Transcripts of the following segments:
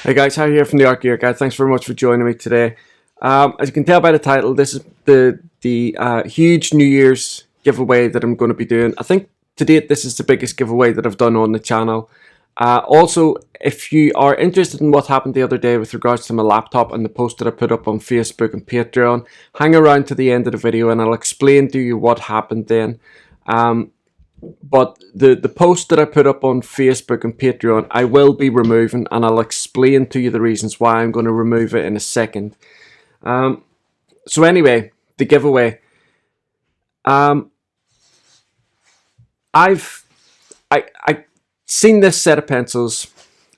Hey guys, Harry here from the Art Gear Guide. Thanks very much for joining me today. As you can tell by the title, this is the huge New Year's giveaway that I'm going to be doing. I think to date this is the biggest giveaway that I've done on the channel. Also, if you are interested in what happened the other day with regards to my laptop and the post that I put up on Facebook and Patreon, hang around to the end of the video and I'll explain to you what happened then. But the post that I put up on Facebook and Patreon, I will be removing, and I'll explain to you the reasons why I'm going to remove it in a second. So anyway, the giveaway. I seen this set of pencils.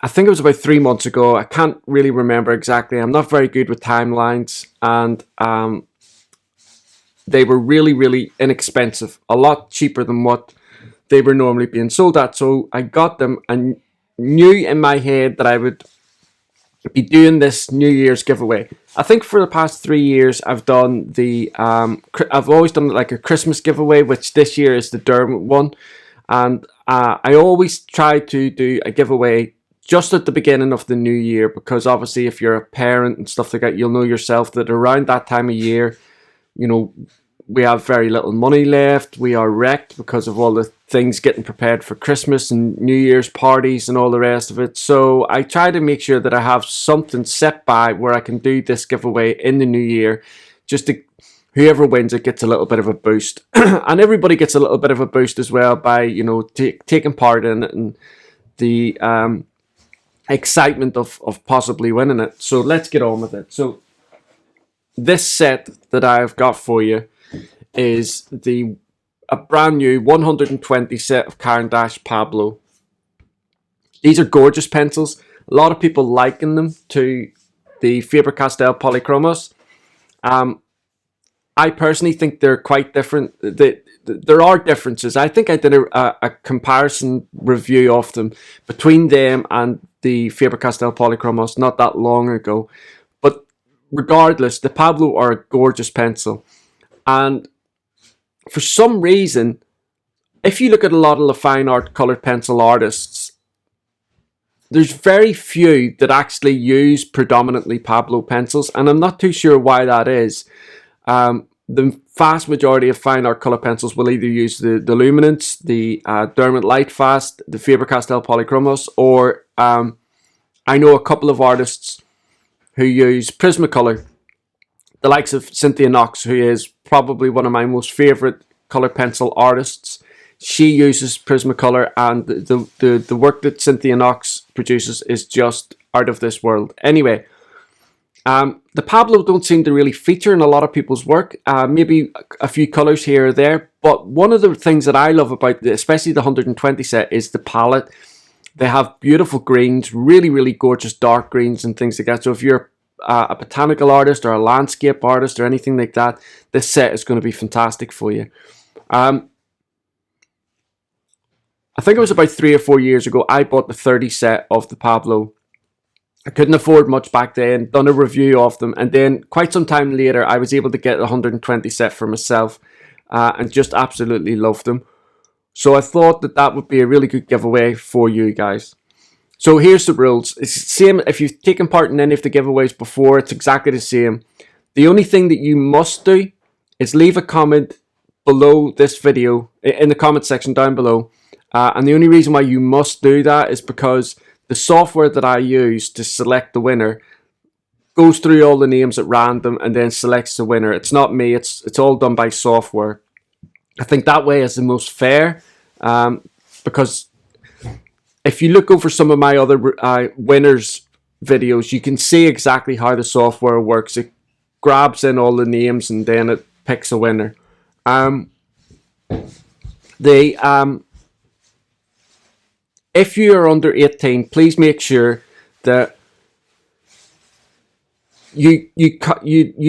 I think it was about 3 months ago. I can't really remember exactly. I'm not very good with timelines, and they were really inexpensive, a lot cheaper than what they were normally being sold at. So I got them and knew in my head that I would be doing this New Year's giveaway. I think for the past 3 years I've done I've always done like a Christmas giveaway, which this year is the Derwent one, and I always try to do a giveaway just at the beginning of the new year, because obviously if you're a parent and stuff like that, you'll know yourself that around that time of year, you know, we have very little money left. We are wrecked because of all the things getting prepared for Christmas and New Year's parties and all the rest of it. So I try to make sure that I have something set by where I can do this giveaway in the new year, just to whoever wins it gets a little bit of a boost. And everybody gets a little bit of a boost as well by, you know, taking part in it and the excitement of possibly winning it. So let's get on with it. So this set that I've got for you is a brand new 120 set of Caran Pablo. These are gorgeous pencils. A lot of people liken them to the Faber-Castell Polychromos. I personally think they're quite different. There are differences. I think I did a comparison review of them between them and the Faber-Castell Polychromos not that long ago. But regardless, the Pablo are a gorgeous pencil. And for some reason, if you look at a lot of the fine art colored pencil artists, there's very few that actually use predominantly Pablo pencils, and I'm not too sure why that is. The vast majority of fine art colored pencils will either use the Luminance, the Derwent Lightfast, the Faber-Castell Polychromos, or I know a couple of artists who use Prismacolor, the likes of Cynthia Knox, who is probably one of my most favourite colour pencil artists. She uses Prismacolor, and the work that Cynthia Knox produces is just out of this world. Anyway, the Pablo don't seem to really feature in a lot of people's work. Maybe a few colours here or there, but one of the things that I love about especially the 120 set is the palette. They have beautiful greens, really gorgeous dark greens and things like that. So if you're a botanical artist or a landscape artist or anything like that, this set is going to be fantastic for you. I think it was about 3 or 4 years ago I bought the 30 set of the Pablo. I couldn't afford much back then, done a review of them, and then quite some time later I was able to get the 120 set for myself, and just absolutely loved them. So I thought that that would be a really good giveaway for you guys. So here's the rules. It's the same if you've taken part in any of the giveaways before. It's exactly the same. The only thing that you must do is leave a comment below this video, in the comment section down below. And the only reason why you must do that is because the software that I use to select the winner goes through all the names at random and then selects the winner. It's not me. It's all done by software. I think that way is the most fair, because if you look over some of my other winners videos, you can see exactly how the software works. It grabs in all the names and then it picks a winner. If you are under 18, please make sure that you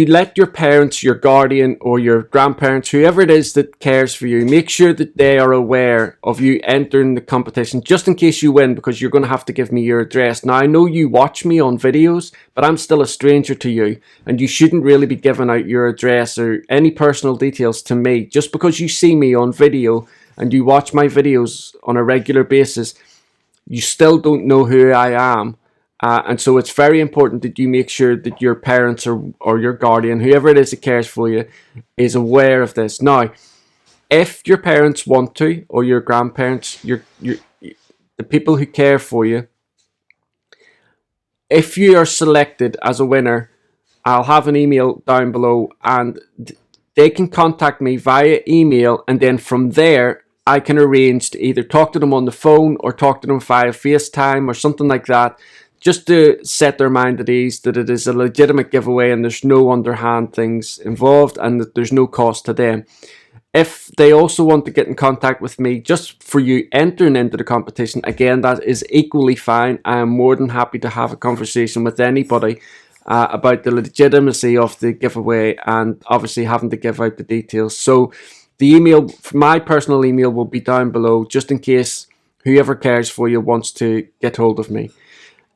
let your parents, your guardian, or your grandparents, whoever it is that cares for you, make sure that they are aware of you entering the competition, just in case you win, because you're going to have to give me your address. Now, I know you watch me on videos, but I'm still a stranger to you, and you shouldn't really be giving out your address or any personal details to me. Just because you see me on video and you watch my videos on a regular basis, you still don't know who I am, And so it's very important that you make sure that your parents or your guardian, whoever it is that cares for you, is aware of this. Now, if your parents want to, or your grandparents, the people who care for you, if you are selected as a winner, I'll have an email down below, and they can contact me via email, and then from there I can arrange to either talk to them on the phone or talk to them via FaceTime or something like that, just to set their mind at ease that it is a legitimate giveaway and there's no underhand things involved and that there's no cost to them. If they also want to get in contact with me just for you entering into the competition, again, that is equally fine. I am more than happy to have a conversation with anybody about the legitimacy of the giveaway and obviously having to give out the details. So the email, my personal email, will be down below just in case whoever cares for you wants to get hold of me.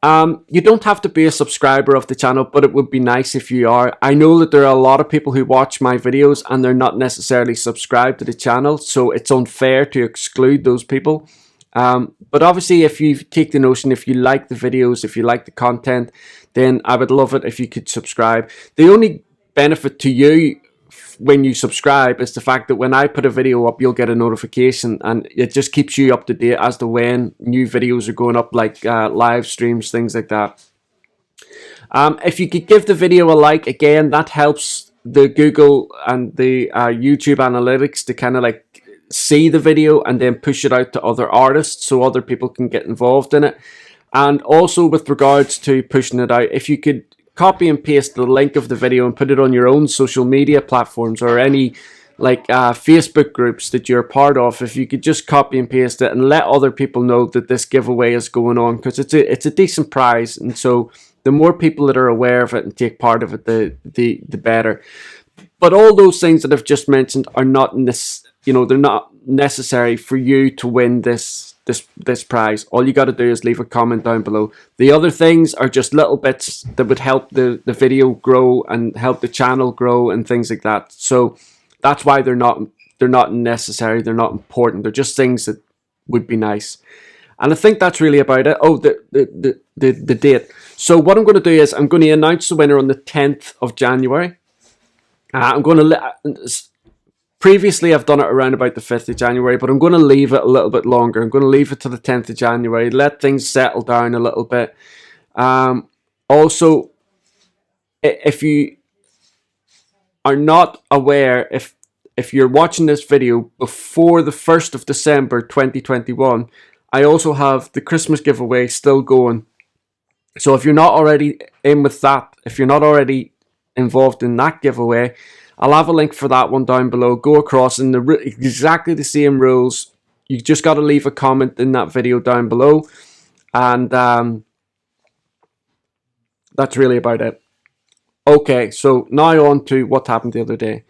You don't have to be a subscriber of the channel, but it would be nice if you are. I know that there are a lot of people who watch my videos and they're not necessarily subscribed to the channel, so it's unfair to exclude those people. But obviously, if you take the notion, if you like the videos, if you like the content, then I would love it if you could subscribe. The only benefit to you when you subscribe is the fact that when I put a video up, you'll get a notification, and it just keeps you up to date as to when new videos are going up, like live streams, things like that. If you could give the video a like, again, that helps the Google and the YouTube analytics to kind of like see the video and then push it out to other artists so other people can get involved in it. And also with regards to pushing it out, if you could copy and paste the link of the video and put it on your own social media platforms or any like Facebook groups that you're part of, if you could just copy and paste it and let other people know that this giveaway is going on, because it's a decent prize, and so the more people that are aware of it and take part of it, the better. But all those things that I've just mentioned are not they're not necessary for you to win this prize. All you got to do is leave a comment down below. The other things are just little bits that would help the video grow and help the channel grow and things like that. So that's why they're not necessary, they're not important, they're just things that would be nice. And I think that's really about it. Oh, the date. So what I'm going to do is I'm going to announce the winner on the 10th of January. I'm going to previously, I've done it around about the 5th of January, but I'm going to leave it a little bit longer. I'm going to leave it to the 10th of January, let things settle down a little bit. Also, if you are not aware, if you're watching this video before the 1st of December 2021, I also have the Christmas giveaway still going. So if you're not already in with that, if you're not already involved in that giveaway, I'll have a link for that one down below. Go across in exactly the same rules. You just got to leave a comment in that video down below. And that's really about it. Okay, so now on to what happened the other day.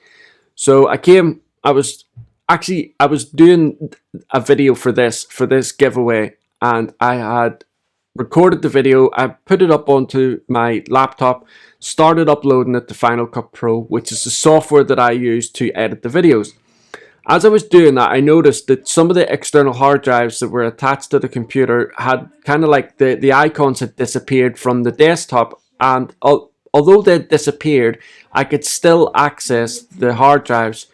So I was doing a video for this giveaway, and I had recorded the video. I put it up onto my laptop, started uploading it to Final Cut Pro, which is the software that I use to edit the videos. As I was doing that, I noticed that some of the external hard drives that were attached to the computer had kind of like the icons had disappeared from the desktop, and although they disappeared, I could still access the hard drives.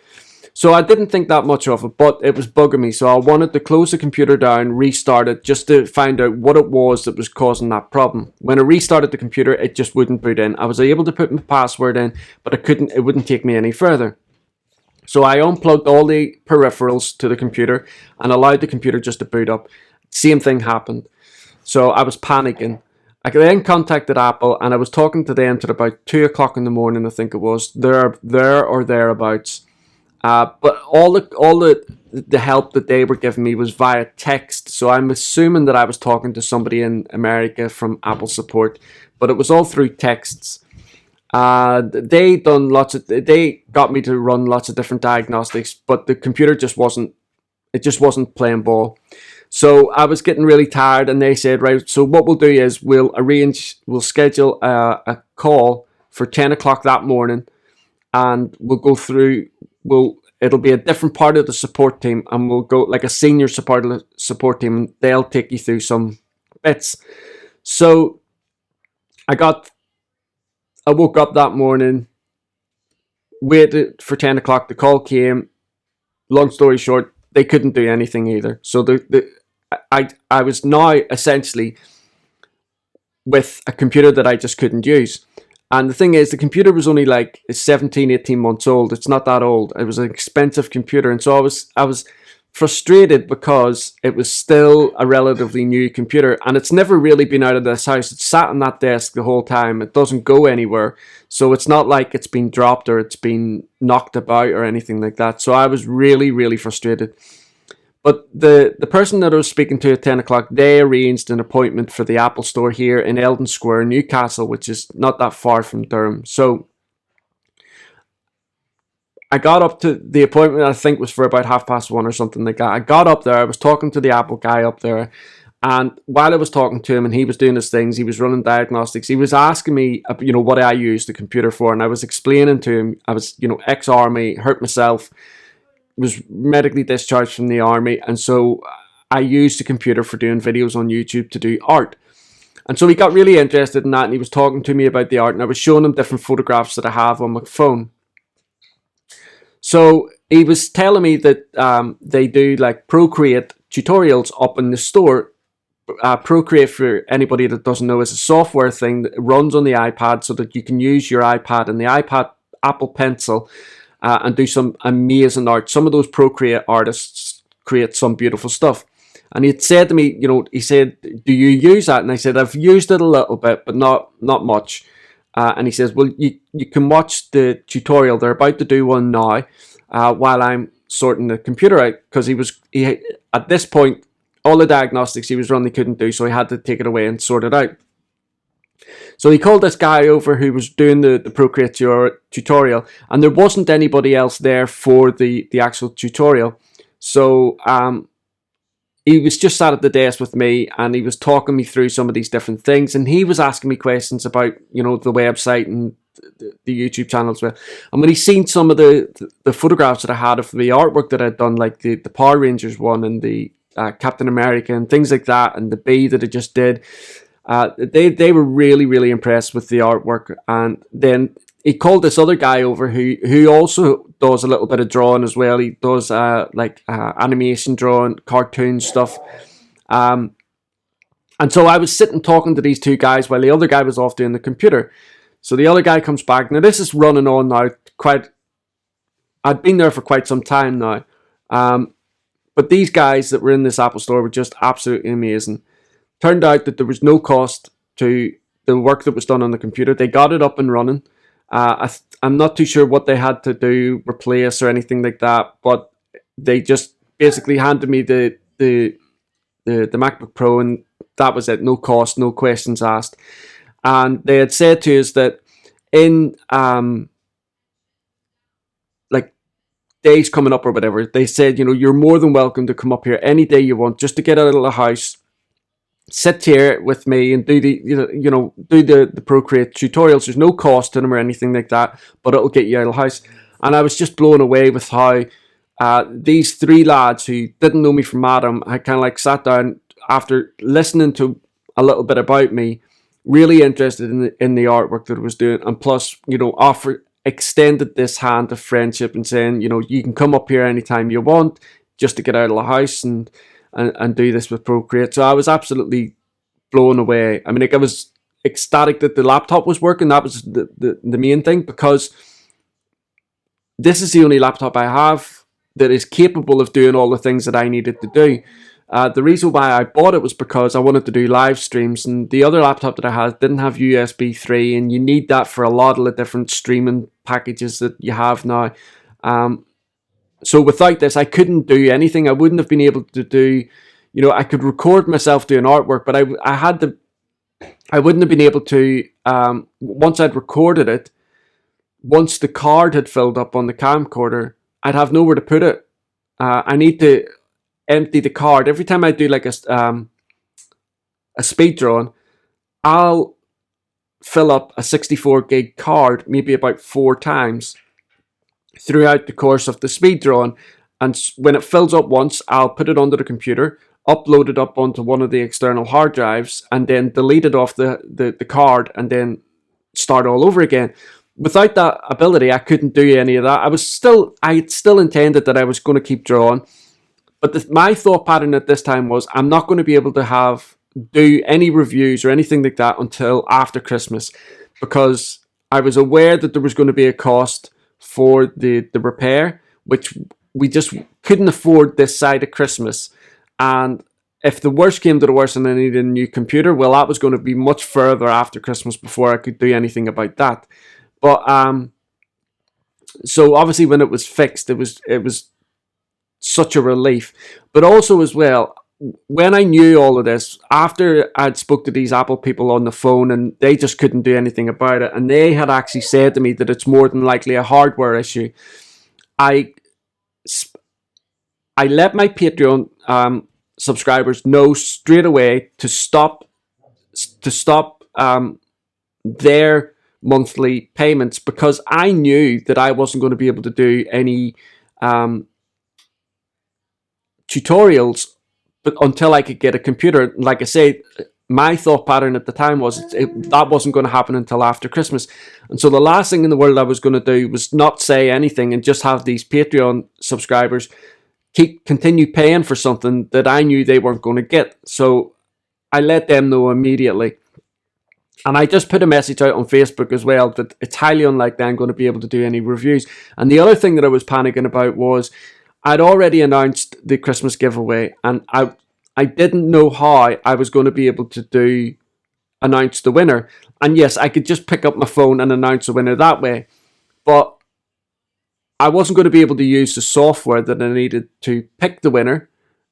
So I didn't think that much of it, but it was bugging me. So I wanted to close the computer down, restart it, just to find out what it was that was causing that problem. When I restarted the computer, it just wouldn't boot in. I was able to put my password in, but it wouldn't take me any further. So I unplugged all the peripherals to the computer and allowed the computer just to boot up. Same thing happened. So I was panicking. I then contacted Apple, and I was talking to them till about 2 o'clock in the morning, I think it was, there or thereabouts. But all the help that they were giving me was via text, so I'm assuming that I was talking to somebody in America from Apple support, but it was all through texts. They got me to run lots of different diagnostics, but the computer just wasn't playing ball. So I was getting really tired, and they said, right, so what we'll do is we'll schedule a call for 10 o'clock that morning, and we'll go through. It'll be a different part of the support team, and we'll go like a senior support team, and they'll take you through some bits. So I got, I woke up that morning, waited for 10 o'clock. The call came. Long story short, they couldn't do anything either. So I was now essentially with a computer that I just couldn't use. And the thing is, the computer was only like 17, 18 months old. It's not that old. It was an expensive computer. And so I was frustrated because it was still a relatively new computer, and it's never really been out of this house. It's sat on that desk the whole time. It doesn't go anywhere. So it's not like it's been dropped or it's been knocked about or anything like that. So I was really, really frustrated. But the person that I was speaking to at 10 o'clock, they arranged an appointment for the Apple store here in Eldon Square, Newcastle, which is not that far from Durham. So I got up to the appointment, I think was for about 1:30 or something like that. I got up there, I was talking to the Apple guy up there, and while I was talking to him and he was doing his things, he was running diagnostics, he was asking me, what I use the computer for, and I was explaining to him, I was, ex-army, hurt myself, was medically discharged from the army, and so I used the computer for doing videos on YouTube to do art. And so he got really interested in that, and he was talking to me about the art, and I was showing him different photographs that I have on my phone. So he was telling me that they do like Procreate tutorials up in the store. Procreate, for anybody that doesn't know, is a software thing that runs on the iPad so that you can use your iPad and the iPad Apple Pencil and do some amazing art. Some of those Procreate artists create some beautiful stuff. And he had said to me, he said, do you use that? And I said, I've used it a little bit, but not much. And he says, well, you can watch the tutorial. They're about to do one now while I'm sorting the computer out. Because he at this point, all the diagnostics he was running he couldn't do, so he had to take it away and sort it out. So he called this guy over who was doing the Procreate tutorial, and there wasn't anybody else there for the actual tutorial. So he was just sat at the desk with me, and he was talking me through some of these different things, and he was asking me questions about, the website and the YouTube channel as well. And when he seen some of the photographs that I had of the artwork that I'd done, like the Power Rangers one and the Captain America and things like that, and the bee that I just did, they were really, really impressed with the artwork. And then he called this other guy over who also does a little bit of drawing as well. He does animation drawing, cartoon stuff. And so I was sitting talking to these two guys while the other guy was off doing the computer. So the other guy comes back. Now this is running on now. I'd been there for quite some time now. But these guys that were in this Apple store were just absolutely amazing. Turned out that there was no cost to the work that was done on the computer. They got it up and running. I'm not too sure what they had to do, replace or anything like that, but they just basically handed me the MacBook Pro, and that was it. No cost, no questions asked. And they had said to us that in days coming up or whatever, they said, you're more than welcome to come up here any day you want, just to get out of the house, sit here with me and do the Procreate tutorials. There's no cost to them or anything like that, but it'll get you out of the house. And I was just blown away with how these three lads who didn't know me from Adam, I kind of like sat down after listening to a little bit about me, really interested in the artwork that I was doing, and plus, extended this hand of friendship and saying, you can come up here anytime you want, just to get out of the house and do this with Procreate. So I was absolutely blown away. I mean, I was ecstatic that the laptop was working. That was the main thing, because this is the only laptop I have that is capable of doing all the things that I needed to do. The reason why I bought it was because I wanted to do live streams, and the other laptop that I had didn't have USB 3, and you need that for a lot of the different streaming packages that you have now. So without this, I couldn't do anything. I wouldn't have been able to do, I could record myself doing artwork, but I wouldn't have been able to, once I'd recorded it, once the card had filled up on the camcorder, I'd have nowhere to put it. I need to empty the card. Every time I do like a speed drawing, I'll fill up a 64 gig card maybe about 4 times throughout the course of the speed drawing, and when it fills up once, I'll put it onto the computer, upload it up onto one of the external hard drives, and then delete it off the card, and then start all over again. Without that ability, I couldn't do any of that. I had still intended that I was going to keep drawing, but my thought pattern at this time was I'm not going to be able to do any reviews or anything like that until after Christmas, because I was aware that there was going to be a cost for the repair, which we just couldn't afford this side of Christmas. And if the worst came to the worst and I needed a new computer, well, that was going to be much further after Christmas before I could do anything about that. But so obviously when it was fixed, it was such a relief. But also as well, when I knew all of this, after I'd spoke to these Apple people on the phone and they just couldn't do anything about it, and they had actually said to me that it's more than likely a hardware issue, I let my Patreon subscribers know straight away to stop their monthly payments, because I knew that I wasn't going to be able to do any tutorials until I could get a computer. Like I say, my thought pattern at the time was that wasn't going to happen until after Christmas. And so the last thing in the world I was going to do was not say anything and just have these Patreon subscribers continue paying for something that I knew they weren't going to get. So I let them know immediately. And I just put a message out on Facebook as well that it's highly unlikely I'm going to be able to do any reviews. And the other thing that I was panicking about was I'd already announced the Christmas giveaway, and I didn't know how I was going to be able to announce the winner. And yes, I could just pick up my phone and announce the winner that way. But I wasn't going to be able to use the software that I needed to pick the winner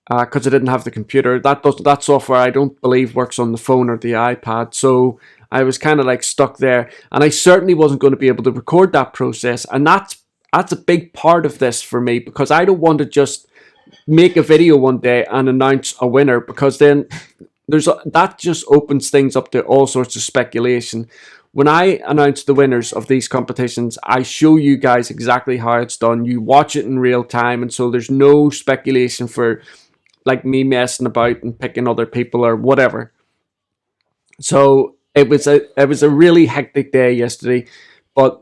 because I didn't have the computer. That software I don't believe works on the phone or the iPad. So I was kind of like stuck there. And I certainly wasn't going to be able to record that process. And that's a big part of this for me, because I don't want to just make a video one day and announce a winner, because then that just opens things up to all sorts of speculation. When I announce the winners of these competitions, I show you guys exactly how it's done. You watch it in real time, and so there's no speculation for like me messing about and picking other people or whatever. So it was a really hectic day yesterday, but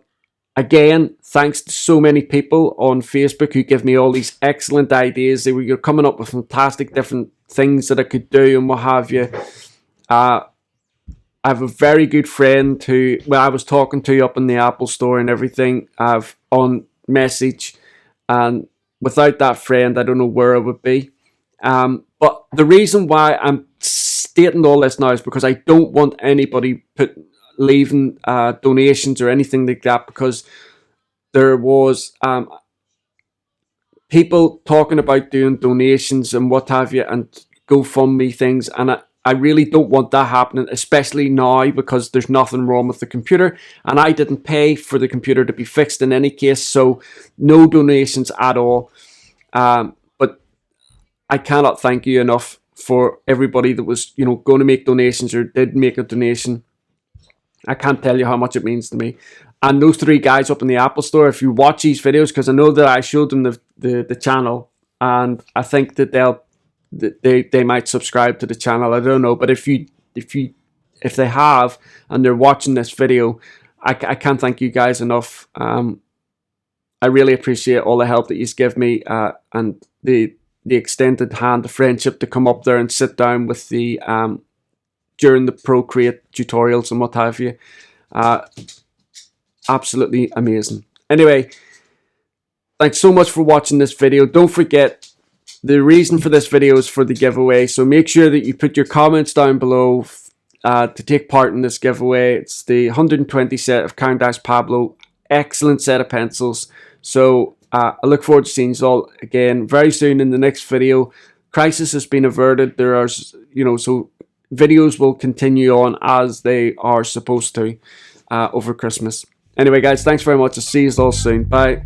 again, thanks to so many people on Facebook who give me all these excellent ideas. They were coming up with fantastic different things that I could do and what have you. I have a very good friend who, I was talking to up in the Apple store and everything, on message, and without that friend, I don't know where I would be. But the reason why I'm stating all this now is because I don't want anybody leaving donations or anything like that, because there was people talking about doing donations and what have you, and GoFundMe things, and I really don't want that happening, especially now, because there's nothing wrong with the computer, and I didn't pay for the computer to be fixed in any case, so no donations at all. But I cannot thank you enough for everybody that was, going to make donations or did make a donation. I can't tell you how much it means to me. And those three guys up in the Apple store, if you watch these videos, because I know that I showed them the channel, and I think that they might subscribe to the channel. I don't know, but if they have and they're watching this video, I can't thank you guys enough. I really appreciate all the help that you give me, and the extended hand of friendship to come up there and sit down with the during the Procreate tutorials and what have you. Absolutely amazing. Anyway, thanks so much for watching this video. Don't forget, the reason for this video is for the giveaway, so make sure that you put your comments down below to take part in this giveaway. It's the 120 set of Caran Pablo. Excellent set of pencils. So I look forward to seeing you all again very soon in the next video. Crisis has been averted. There are, so videos will continue on as they are supposed to over Christmas. Anyway, guys, thanks very much. I'll see you all soon. Bye.